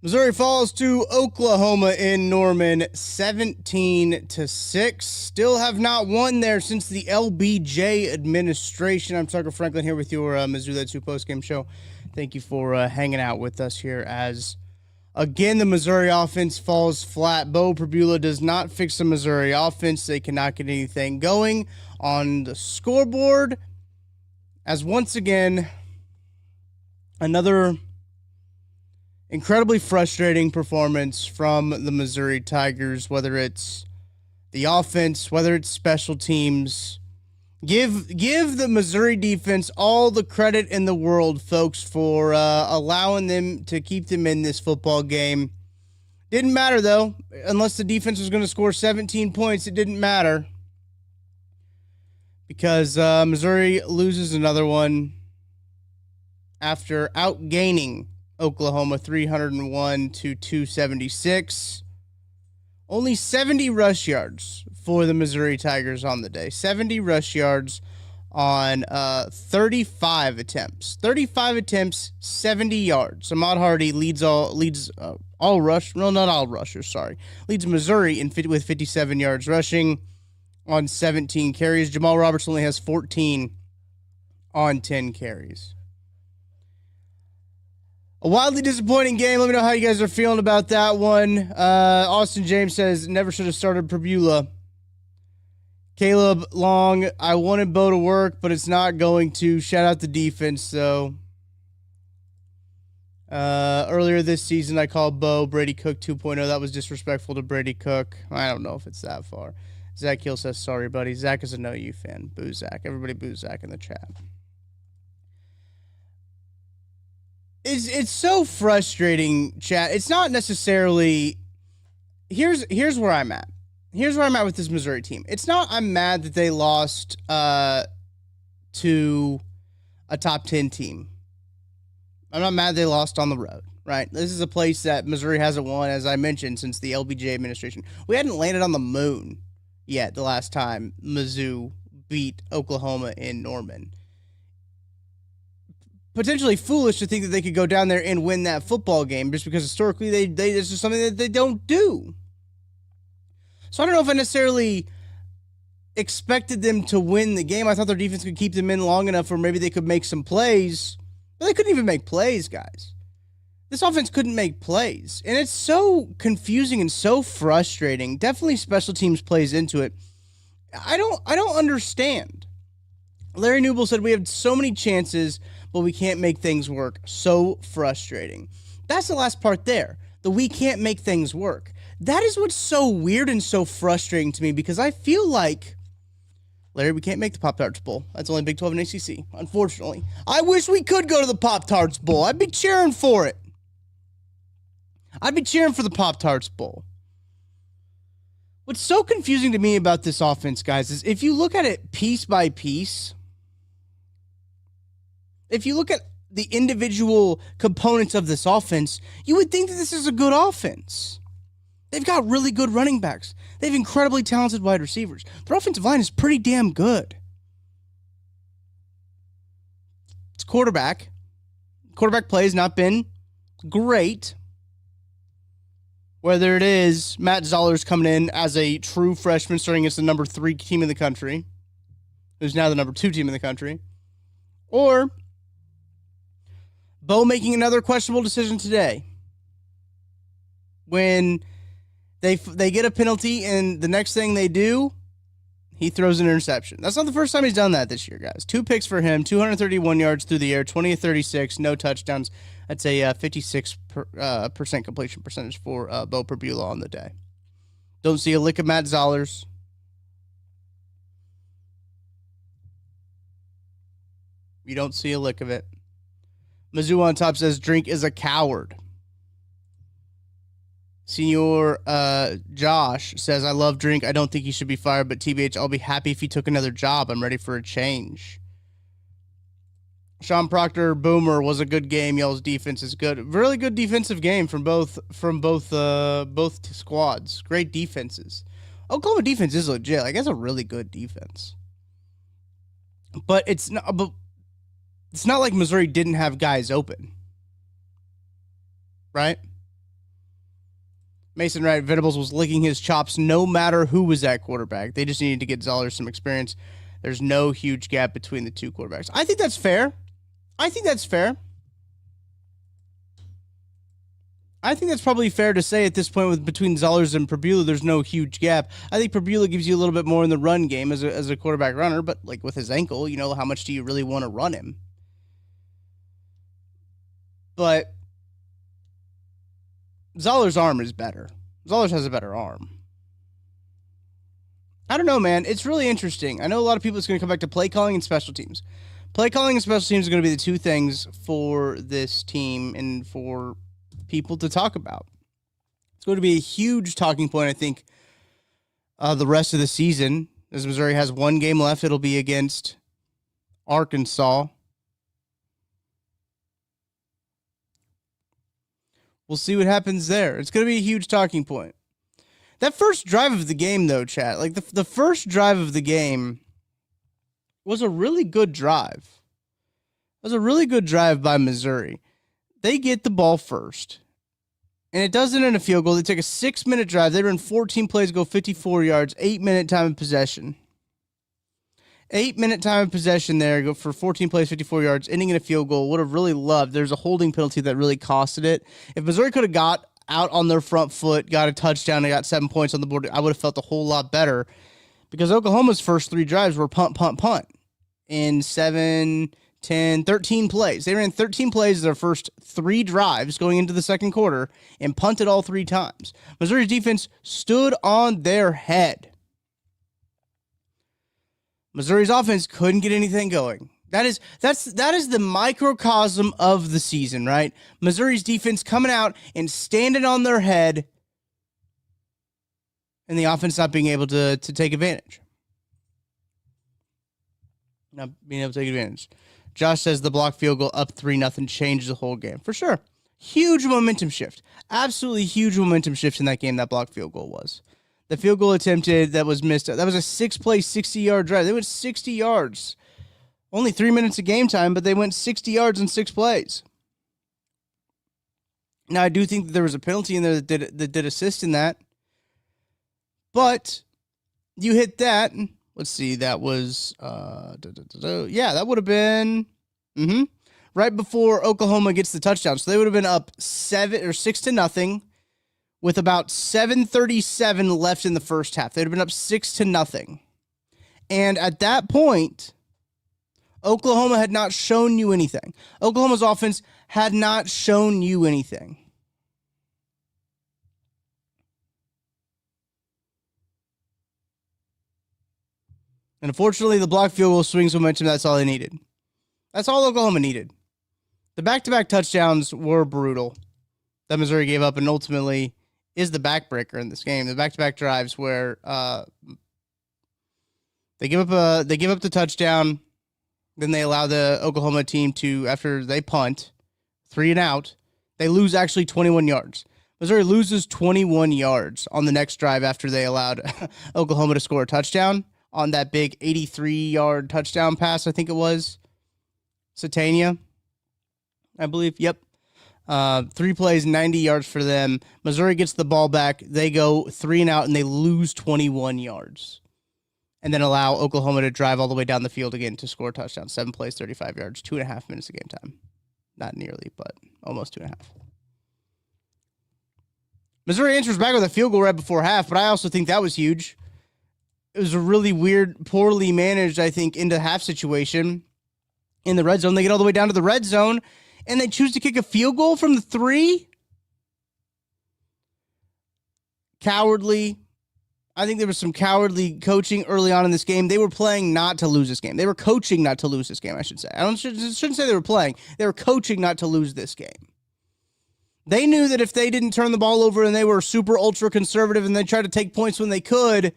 Missouri falls to Oklahoma in Norman, 17-6. Still have not won there since the LBJ administration. I'm Tucker Franklin here with your Mizzou That's Who postgame show. Thank you for hanging out with us here as, again, the Missouri offense falls flat. Bo Pribula does not fix the Missouri offense. They cannot get anything going on the scoreboard. As once again, another incredibly frustrating performance from the Missouri Tigers, whether it's the offense, whether it's special teams. Give the Missouri defense all the credit in the world, folks, for allowing them to keep them in this football game. Didn't matter, though. Unless the defense was going to score 17 points, it didn't matter. Because Missouri loses another one after outgaining Oklahoma 301 to 276. Only 70 rush yards for the Missouri Tigers on the day. 70 rush yards on 35 attempts. 35 attempts, 70 yards. Ahmad Hardy leads all rush. No, not all rushers, sorry. Leads Missouri with 57 yards rushing on 17 carries. Jamal Roberts only has 14 on 10 carries. A wildly disappointing game. Let me know how you guys are feeling about that one. Austin James says, never should have started Pribula. Caleb Long, I wanted Bo to work, but it's not going to. Shout out the defense, though. Earlier this season, I called Bo Brady Cook 2.0. That was disrespectful to Brady Cook. I don't know if it's that far. Zach Hill says, sorry, buddy. Zach is a No You fan. Boo Zach. Everybody boo Zach in the chat. It's so frustrating, chat. It's not necessarily... Here's where I'm at. Here's where I'm at with this Missouri team. It's not I'm mad that they lost to a top 10 team. I'm not mad they lost on the road, right? This is a place that Missouri hasn't won, as I mentioned, since the LBJ administration. We hadn't landed on the moon yet the last time Mizzou beat Oklahoma in Norman. Potentially foolish to think that they could go down there and win that football game just because historically this is something that they don't do. So I don't know if I necessarily expected them to win the game. I thought their defense could keep them in long enough or maybe they could make some plays. But they couldn't even make plays, guys. This offense couldn't make plays. And it's so confusing and so frustrating. Definitely special teams plays into it. I don't understand. Larry Newble said we have so many chances, but we can't make things work. So frustrating. That's the last part there. The we can't make things work. That is what's so weird and so frustrating to me because I feel like, Larry, we can't make the Pop-Tarts Bowl. That's only Big 12 and ACC, unfortunately. I wish we could go to the Pop-Tarts Bowl. I'd be cheering for it. I'd be cheering for the Pop-Tarts Bowl. What's so confusing to me about this offense, guys, is if you look at it piece by piece, if you look at the individual components of this offense, you would think that this is a good offense. They've got really good running backs. They have incredibly talented wide receivers. Their offensive line is pretty damn good. It's quarterback. Quarterback play has not been great. Whether it is Matt Zoller's coming in as a true freshman starting against the number 3 team in the country, who's now the number 2 team in the country, or Bo making another questionable decision today when they get a penalty and the next thing they do, he throws an interception. That's not the first time he's done that this year, guys. 2 picks for him, 231 yards through the air, 20 of 36, no touchdowns. That's a 56% completion percentage for Bo Pribula on the day. Don't see a lick of Matt Zollers. You don't see a lick of it. Mizzou on top says Drink is a coward. Senior Josh says, I love Drink. I don't think he should be fired, but TBH, I'll be happy if he took another job. I'm ready for a change. Sean Proctor, Boomer, was a good game. Y'all's defense is good. Really good defensive game from both squads. Great defenses. Oklahoma defense is legit. Like, that's a really good defense. But it's not like Missouri didn't have guys open. Right? Mason Wright Venables was licking his chops no matter who was at quarterback. They just needed to get Zoller some experience. There's no huge gap between the two quarterbacks. I think that's fair. I think that's probably fair to say at this point with between Zollers and Prabula, there's no huge gap. I think Prabula gives you a little bit more in the run game as a quarterback runner, but like with his ankle, how much do you really want to run him? But Zoller's arm is better. Zollers has a better arm. I don't know, man. It's really interesting. I know a lot of people it's going to come back to play calling and special teams. Play calling and special teams are going to be the two things for this team and for people to talk about. It's going to be a huge talking point, I think, the rest of the season. As Missouri has one game left, it'll be against Arkansas. We'll see what happens there. It's going to be a huge talking point. That first drive of the game, though, chat, like the first drive of the game was a really good drive. It was a really good drive by Missouri. They get the ball first, and it doesn't end in a field goal. They take a 6-minute drive. They run 14 plays, go 54 yards, 8-minute time of possession. 8-minute time of possession there, go for 14 plays, 54 yards, ending in a field goal. Would have really loved. There's a holding penalty that really costed it. If Missouri could have got out on their front foot, got a touchdown, and got 7 points on the board, I would have felt a whole lot better because Oklahoma's first 3 drives were punt, punt, punt in 7, 10, 13 plays. They ran 13 plays their first 3 drives going into the second quarter and punted all 3 times. Missouri's defense stood on their head. Missouri's offense couldn't get anything going. That is the microcosm of the season, right? Missouri's defense coming out and standing on their head, and the offense not being able to take advantage. Not being able to take advantage. Josh says the block field goal up 3-0 changed the whole game. For sure. Huge momentum shift. Absolutely huge momentum shift in that game, that block field goal was. The field goal attempted that was missed. That was a 6-play, 60-yard drive. They went 60 yards. Only 3 minutes of game time, but they went 60 yards in 6 plays. Now, I do think that there was a penalty in there that did assist in that. But you hit that. Let's see, that was, yeah, that would have been right before Oklahoma gets the touchdown. So they would have been up 6-0 with about 7:37 left in the first half. They would have been up 6-0. And at that point, Oklahoma had not shown you anything. Oklahoma's offense had not shown you anything. And unfortunately, the block field goal swings momentum. That's all they needed. That's all Oklahoma needed. The back-to-back touchdowns were brutal that Missouri gave up, and ultimately is the backbreaker in this game. The back-to-back drives where they give up the touchdown, then they allow the Oklahoma team to, after they punt, 3 and out, they lose actually 21 yards. Missouri loses 21 yards on the next drive after they allowed Oklahoma to score a touchdown on that big 83-yard touchdown pass, I think it was. Satania, I believe. Yep. 3 plays, 90 yards for them. Missouri gets the ball back. They go 3 and out, and they lose 21 yards. And then allow Oklahoma to drive all the way down the field again to score a touchdown. 7 plays, 35 yards, 2.5 minutes of game time. Not nearly, but almost 2.5. Missouri answers back with a field goal right before half, but I also think that was huge. It was a really weird, poorly managed, I think, into half situation in the red zone. They get all the way down to the red zone, and they choose to kick a field goal from the 3. Cowardly. I think there was some cowardly coaching early on in this game. They were playing not to lose this game. They were coaching not to lose this game, I should say. Shouldn't say they were playing. They were coaching not to lose this game. They knew that if they didn't turn the ball over and they were super ultra conservative and they tried to take points when they could,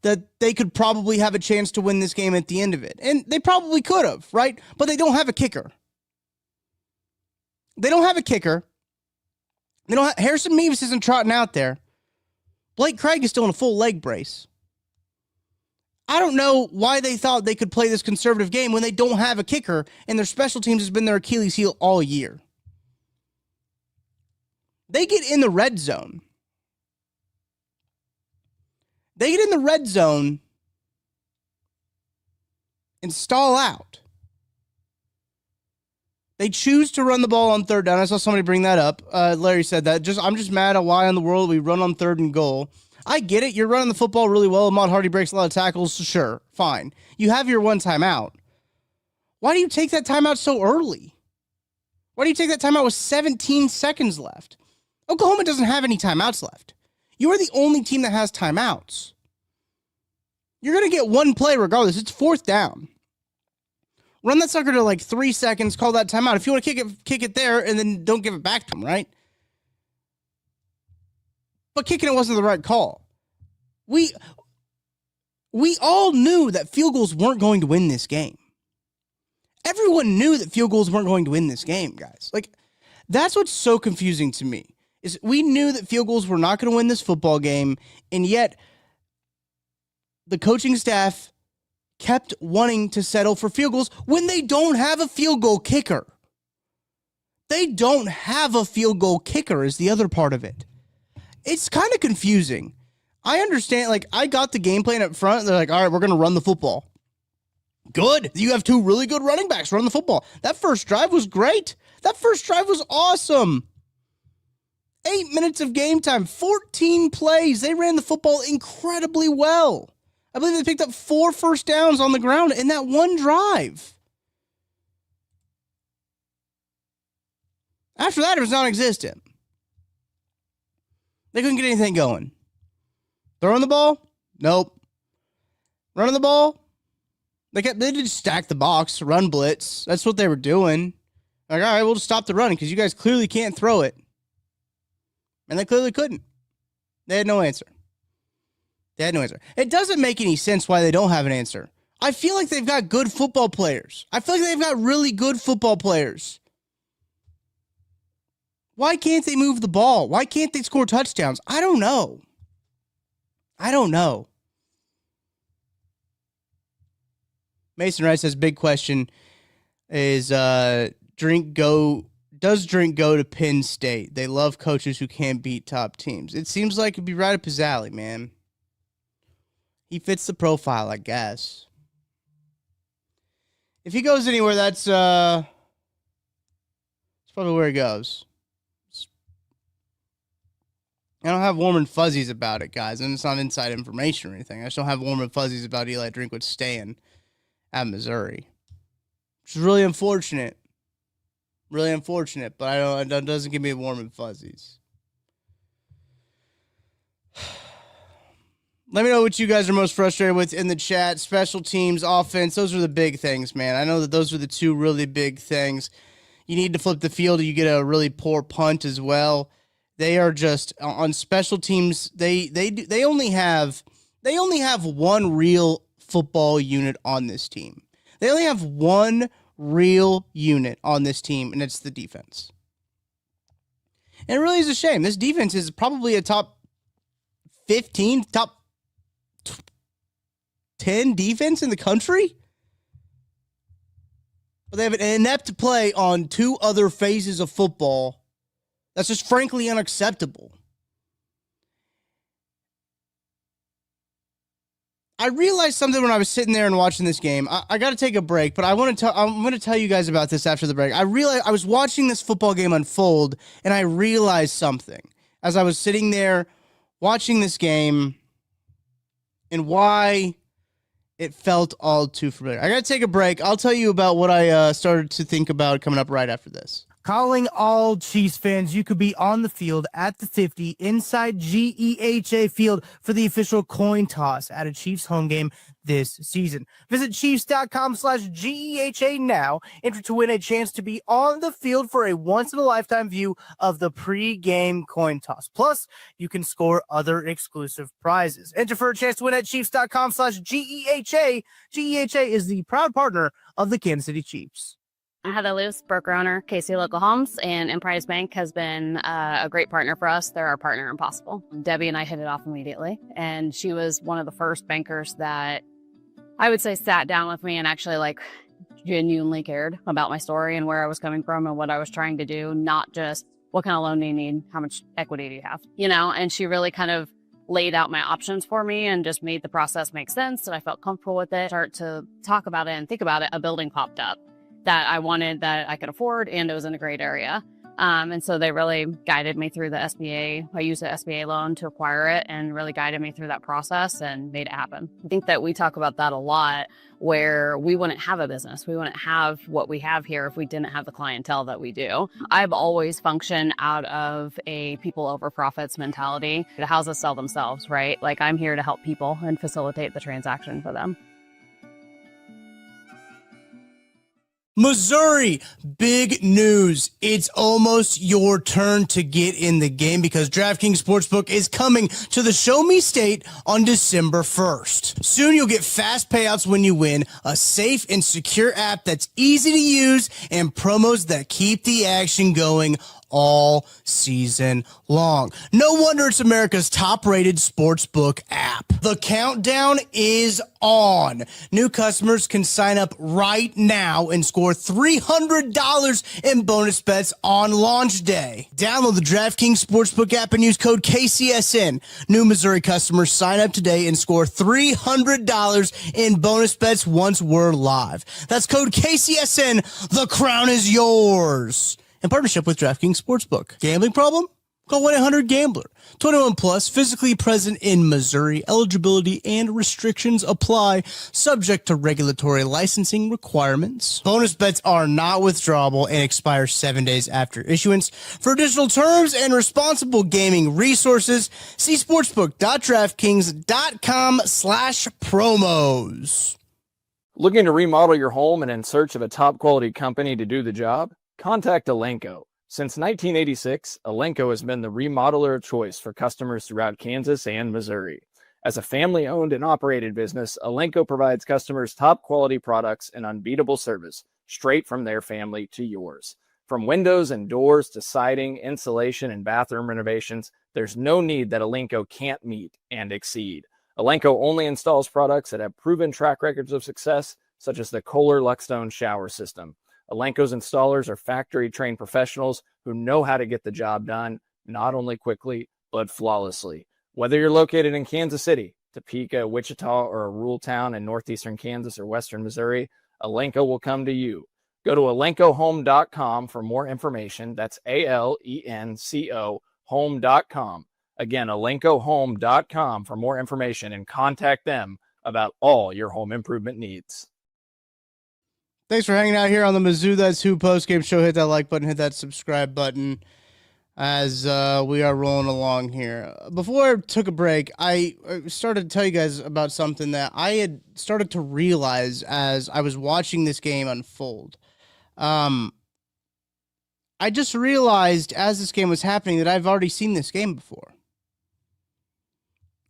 that they could probably have a chance to win this game at the end of it. And they probably could have, right? But they don't have a kicker. They don't have a kicker. Harrison Meavis isn't trotting out there. Blake Craig is still in a full leg brace. I don't know why they thought they could play this conservative game when they don't have a kicker and their special teams has been their Achilles heel all year. They get in the red zone. They get in the red zone and stall out. They choose to run the ball on third down. I saw somebody bring that up. Larry said that. I'm just mad at why in the world we run on third and goal. I get it. You're running the football really well. Ahmad Hardy breaks a lot of tackles. Sure, fine. You have your one timeout. Why do you take that timeout so early? Why do you take that timeout with 17 seconds left? Oklahoma doesn't have any timeouts left. You are the only team that has timeouts. You're going to get one play regardless. It's fourth down. Run that sucker to like 3 seconds, call that timeout. If you want to kick it there, and then don't give it back to them, right? But kicking it wasn't the right call. We all knew that field goals weren't going to win this game. Everyone knew that field goals weren't going to win this game, guys. Like, that's what's so confusing to me, is we knew that field goals were not going to win this football game, and yet the coaching staff kept wanting to settle for field goals when they don't have a field goal kicker. They don't have a field goal kicker is the other part of it. It's kind of confusing. I understand, like, I got the game plan up front. They're like, all right, we're going to run the football. Good. You have two really good running backs run the football. That first drive was great. That first drive was awesome. 8 minutes of game time, 14 plays. They ran the football incredibly well. I believe they picked up 4 first downs on the ground in that one drive. After that, it was non-existent. They couldn't get anything going. Throwing the ball? Nope. Running the ball? They did stack the box, run blitz. That's what they were doing. Like, all right, we'll just stop the running because you guys clearly can't throw it. And they clearly couldn't. They had no answer. It doesn't make any sense why they don't have an answer. I feel like they've got good football players. I feel like they've got really good football players. Why can't they move the ball? Why can't they score touchdowns? I don't know. Mason Wright says, big question is, does Drink go to Penn State? They love coaches who can't beat top teams. It seems like it'd be right up his alley, man. He fits the profile, I guess. If he goes anywhere, that's probably where he goes. I don't have warm and fuzzies about it, guys, and it's not inside information or anything. I just don't have warm and fuzzies about Eli Drinkwood staying at Missouri, which is really unfortunate. Really unfortunate, but it doesn't give me warm and fuzzies. Let me know what you guys are most frustrated with in the chat. Special teams, offense, those are the big things, man. I know that those are the two really big things. You need to flip the field, you get a really poor punt as well. They are just on special teams. They only have one real football unit on this team. They only have one real unit on this team, and it's the defense. And it really is a shame. This defense is probably a top 15, top 10 defense in the country. But they have an inept play on two other phases of football. That's just frankly unacceptable. I realized something when I was sitting there and watching this game. I got to take a break, but I'm going to tell you guys about this after the break. I realized I was watching this football game unfold, and I realized something as I was sitting there watching this game and why it felt all too familiar. I got to take a break. I'll tell you about what I started to think about coming up right after this. Calling all Chiefs fans, you could be on the field at the 50 inside GEHA Field for the official coin toss at a Chiefs home game this season. Visit Chiefs.com/GEHA now. Enter to win a chance to be on the field for a once-in-a-lifetime view of the pre-game coin toss. Plus, you can score other exclusive prizes. Enter for a chance to win at Chiefs.com/GEHA. GEHA is the proud partner of the Kansas City Chiefs. I'm Heather Luce, broker owner, KC Local Homes, and Emprise Bank has been a great partner for us. They're our partner in Possible. Debbie and I hit it off immediately, and she was one of the first bankers that I would say sat down with me and actually genuinely cared about my story and where I was coming from and what I was trying to do, not just what kind of loan do you need, how much equity do you have, and she really kind of laid out my options for me and just made the process make sense, and I felt comfortable with it. Start to talk about it and think about it, a building popped up that I wanted, that I could afford, and it was in a great area. And so they really guided me through the SBA. I used the SBA loan to acquire it and really guided me through that process and made it happen. I think that we talk about that a lot, where we wouldn't have a business. We wouldn't have what we have here if we didn't have the clientele that we do. I've always functioned out of a people over profits mentality. The houses sell themselves, right? Like, I'm here to help people and facilitate the transaction for them. Missouri, big news. It's almost your turn to get in the game because DraftKings Sportsbook is coming to the Show Me State on December 1st. Soon you'll get fast payouts when you win, a safe and secure app that's easy to use, and promos that keep the action going all season long. No wonder it's America's top-rated sportsbook app. The countdown is on. New customers can sign up right now and score $300 in bonus bets on launch day. Download the DraftKings Sportsbook app and use code KCSN. New Missouri customers sign up today and score $300 in bonus bets once we're live. That's code KCSN. The crown is yours. In partnership with DraftKings Sportsbook. Gambling problem? Call 1-800-GAMBLER. 21 plus, physically present in Missouri. Eligibility and restrictions apply, subject to regulatory licensing requirements. Bonus bets are not withdrawable and expire 7 days after issuance. For additional terms and responsible gaming resources, see sportsbook.draftkings.com/promos. Looking to remodel your home and in search of a top quality company to do the job? Contact Elenco. Since 1986, Elenco has been the remodeler of choice for customers throughout Kansas and Missouri. As a family-owned and operated business, Elenco provides customers top-quality products and unbeatable service straight from their family to yours. From windows and doors to siding, insulation, and bathroom renovations, there's no need that Elenco can't meet and exceed. Elenco only installs products that have proven track records of success, such as the Kohler Luckstone shower system. Elenco's installers are factory-trained professionals who know how to get the job done, not only quickly, but flawlessly. Whether you're located in Kansas City, Topeka, Wichita, or a rural town in northeastern Kansas or western Missouri, Elenco will come to you. Go to elencohome.com for more information. That's ALENCO home.com. Again, elencohome.com for more information and contact them about all your home improvement needs. Thanks for hanging out here on the Mizzou That's Who postgame show. Hit that like button, hit that subscribe button as we are rolling along here. Before I took a break, I started to tell you guys about something that I had started to realize as I was watching this game unfold. I just realized as this game was happening that I've already seen this game before.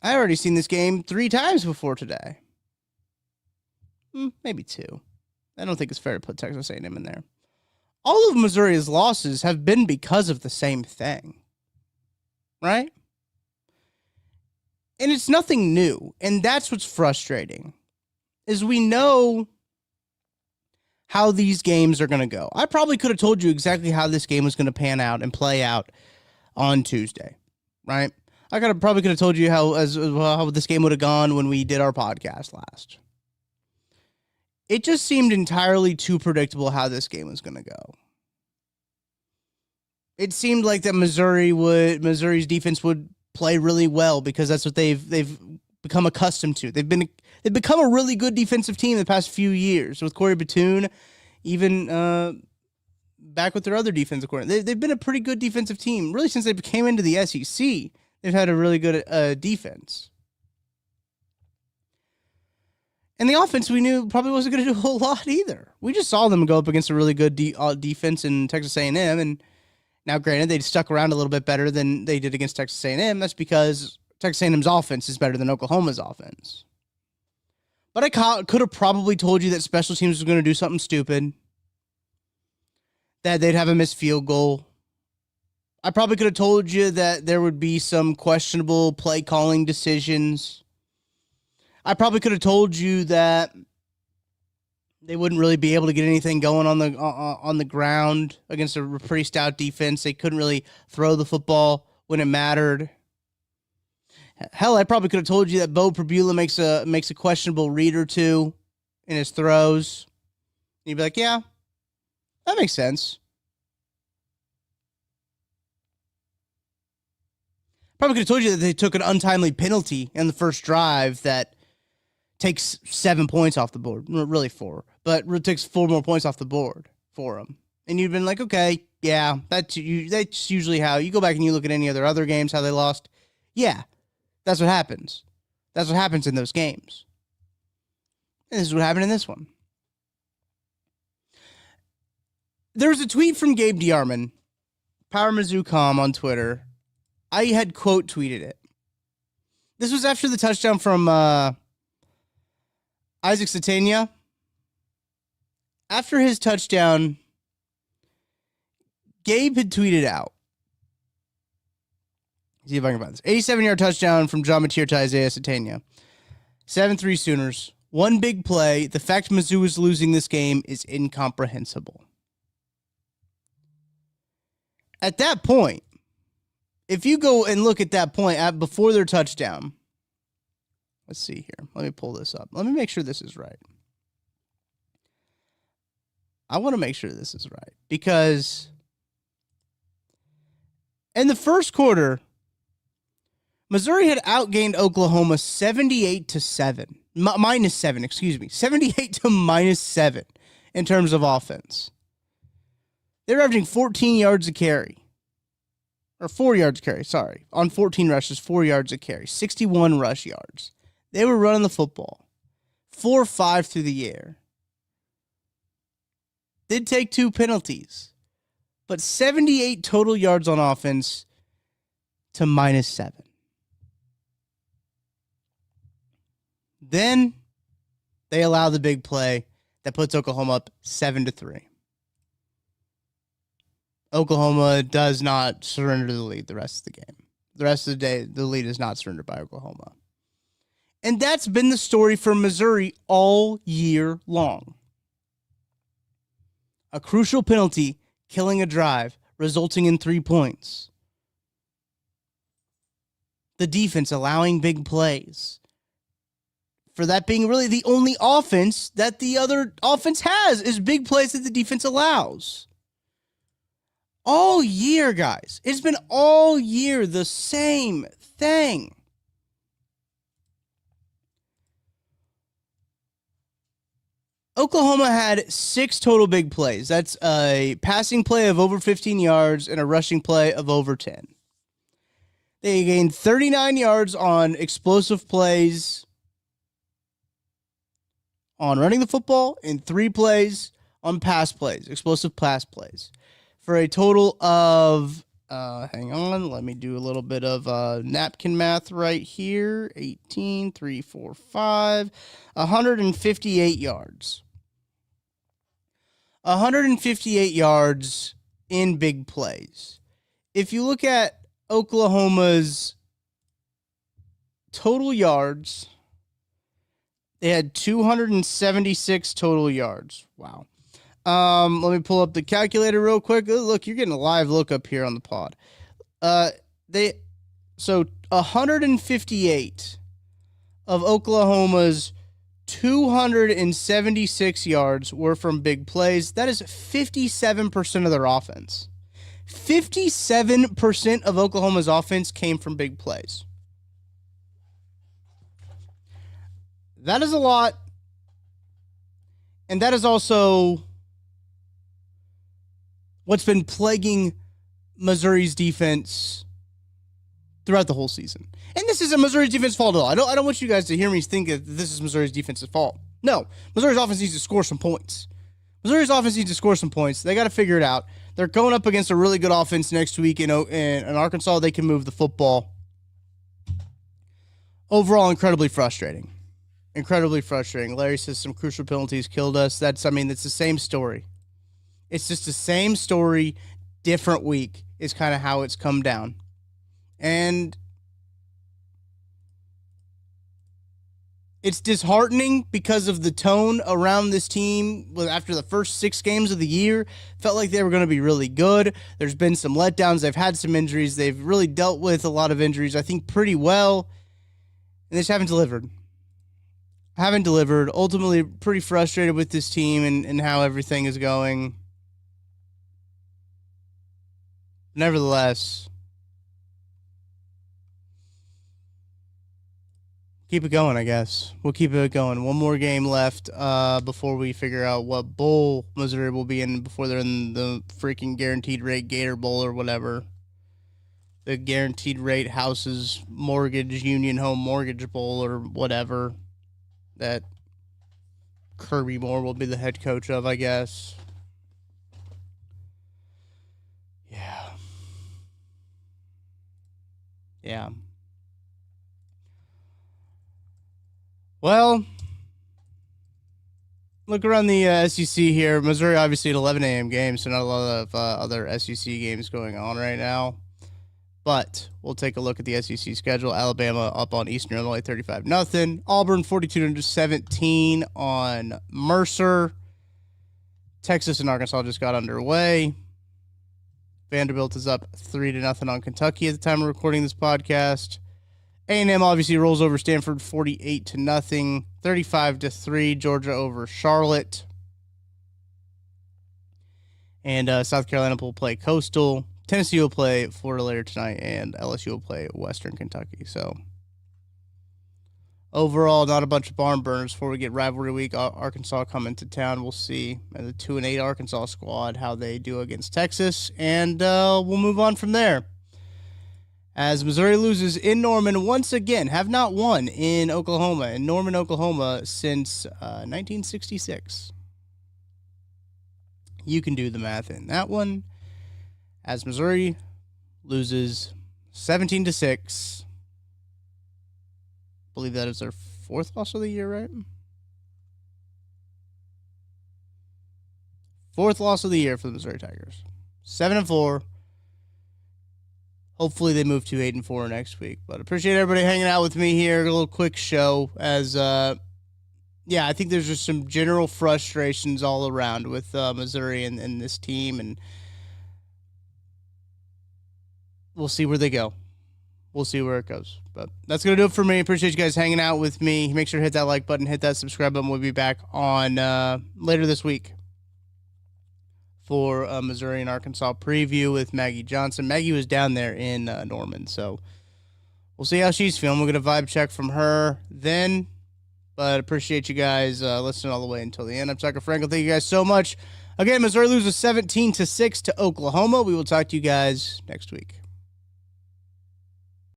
I already seen this game 3 times before today. Maybe 2. I don't think it's fair to put Texas A&M in there. All of Missouri's losses have been because of the same thing. Right? And it's nothing new. And that's what's frustrating. Is we know how these games are going to go. I probably could have told you exactly how this game was going to pan out and play out on Tuesday. Right? I probably could have told you how this game would have gone when we did our podcast last. It just seemed entirely too predictable how this game was going to go. It seemed like that Missouri's defense would play really well because that's what they've become accustomed to. They've become a really good defensive team the past few years with Corey Batoon, even back with their other defensive coordinator. They've been a pretty good defensive team really since they came into the SEC. They've had a really good defense. And the offense we knew probably wasn't going to do a whole lot either. We just saw them go up against a really good defense in Texas A&M, and now granted they stuck around a little bit better than they did against Texas A&M. That's because Texas A&M's offense is better than Oklahoma's offense. But I could have probably told you that special teams was going to do something stupid, that they'd have a missed field goal. I probably could have told you that there would be some questionable play calling decisions. I probably could have told you that they wouldn't really be able to get anything going on the ground against a pretty stout defense. They couldn't really throw the football when it mattered. Hell, I probably could have told you that Bo Prabula makes a questionable read or two in his throws. And you'd be like, yeah, that makes sense. Probably could have told you that they took an untimely penalty in the first drive that takes 7 points off the board. Really 4, but it takes 4 more points off the board for them. And you'd been like, okay, yeah, that's usually how you go back and you look at any other games, how they lost. Yeah, that's what happens. That's what happens in those games. And this is what happened in this one. There was a tweet from Gabe DeArmond, Power Mizzou Com on Twitter. I had quote tweeted it. This was after the touchdown from Isaac Satania. After his touchdown, Gabe had tweeted out. See if I can find this. 87-yard touchdown from John Mateer to Isaiah Satania. 7-3 Sooners. One big play. The fact Mizzou is losing this game is incomprehensible. At that point, if you go and look at that point before their touchdown, let's see here. Let me pull this up. Let me make sure this is right. I want to make sure this is right because in the first quarter, Missouri had outgained Oklahoma 78-7. Minus 7, excuse me. 78 to minus 7 in terms of offense. They're averaging 14 yards a carry. Or 4 yards a carry, sorry. On 14 rushes, 4 yards a carry. 61 rush yards. They were running the football. 4-5 through the air. Did take 2 penalties. But 78 total yards on offense to minus 7. Then they allow the big play that puts Oklahoma up 7-3. Oklahoma does not surrender the lead the rest of the game. The rest of the day, the lead is not surrendered by Oklahoma. And that's been the story for Missouri all year long. A crucial penalty killing a drive, resulting in 3 points. The defense allowing big plays. For that being really the only offense that the other offense has is big plays that the defense allows. All year, guys. It's been all year the same thing. Oklahoma had 6 total big plays. That's a passing play of over 15 yards and a rushing play of over 10. They gained 39 yards on explosive plays on running the football and 3 plays on pass plays, explosive pass plays. For a total of, hang on, let me do a little bit of napkin math right here. 18, 3, 4, 5, 158 yards. 158 yards in big plays. If you look at Oklahoma's total yards, they had 276 total yards. Wow. Let me pull up the calculator real quick. Look, you're getting a live look up here on the pod. So 158 of Oklahoma's 276 yards were from big plays. That is 57% of their offense. 57% of Oklahoma's offense came from big plays. That is a lot. And that is also what's been plaguing Missouri's defense throughout the whole season. And this isn't Missouri's defense's fault at all. I don't want you guys to hear me think that this is Missouri's defense's fault. No, Missouri's offense needs to score some points. Missouri's offense needs to score some points. They got to figure it out. They're going up against a really good offense next week in Arkansas. They can move the football. Overall, incredibly frustrating. Incredibly frustrating. Larry says some crucial penalties killed us. It's the same story. It's just the same story, different week is kind of how it's come down. And it's disheartening because of the tone around this team after the first 6 games of the year. Felt like they were going to be really good. There's been some letdowns. They've had some injuries. They've really dealt with a lot of injuries, I think, pretty well. they just haven't delivered. Ultimately, pretty frustrated with this team and how everything is going. Nevertheless, keep it going, I guess. We'll keep it going. One more game left before we figure out what bowl Missouri will be in before they're in the freaking guaranteed rate Gator Bowl or whatever. The guaranteed rate Houses Mortgage Union Home Mortgage Bowl or whatever that Kirby Moore will be the head coach of, I guess. Yeah. Well, look around the SEC here. Missouri obviously an 11 a.m. game, so not a lot of other SEC games going on right now. But we'll take a look at the SEC schedule. Alabama up on Eastern Illinois 35-0. Auburn 42-17 on Mercer. Texas and Arkansas just got underway. Vanderbilt is up 3-0 on Kentucky at the time of recording this podcast. A&M obviously rolls over Stanford 48-0. 35-3 Georgia over Charlotte. And South Carolina will play Coastal. Tennessee will play Florida later tonight, and LSU will play Western Kentucky. So, overall, not a bunch of barn burners before we get rivalry week. Arkansas coming to town. We'll see the 2-8 Arkansas squad, how they do against Texas, and we'll move on from there. As Missouri loses in Norman once again, have not won in Norman, Oklahoma since 1966. You can do the math in that one. As Missouri loses 17-6. I believe that is their fourth loss of the year, right? Fourth loss of the year for the Missouri Tigers. 7-4. Hopefully they move to 8-4 next week. But appreciate everybody hanging out with me here. A little quick show as I think there's just some general frustrations all around with Missouri and this team, and we'll see where they go. We'll see where it goes. But that's going to do it for me. Appreciate you guys hanging out with me. Make sure to hit that like button, hit that subscribe button. We'll be back on later this week for Missouri and Arkansas preview with Maggie Johnson. Maggie was down there in Norman, so we'll see how she's feeling. We'll get a vibe check from her then. But appreciate you guys listening all the way until the end. I'm Tucker Frankel. Thank you guys so much. Again, Missouri loses 17-6 to Oklahoma. We will talk to you guys next week.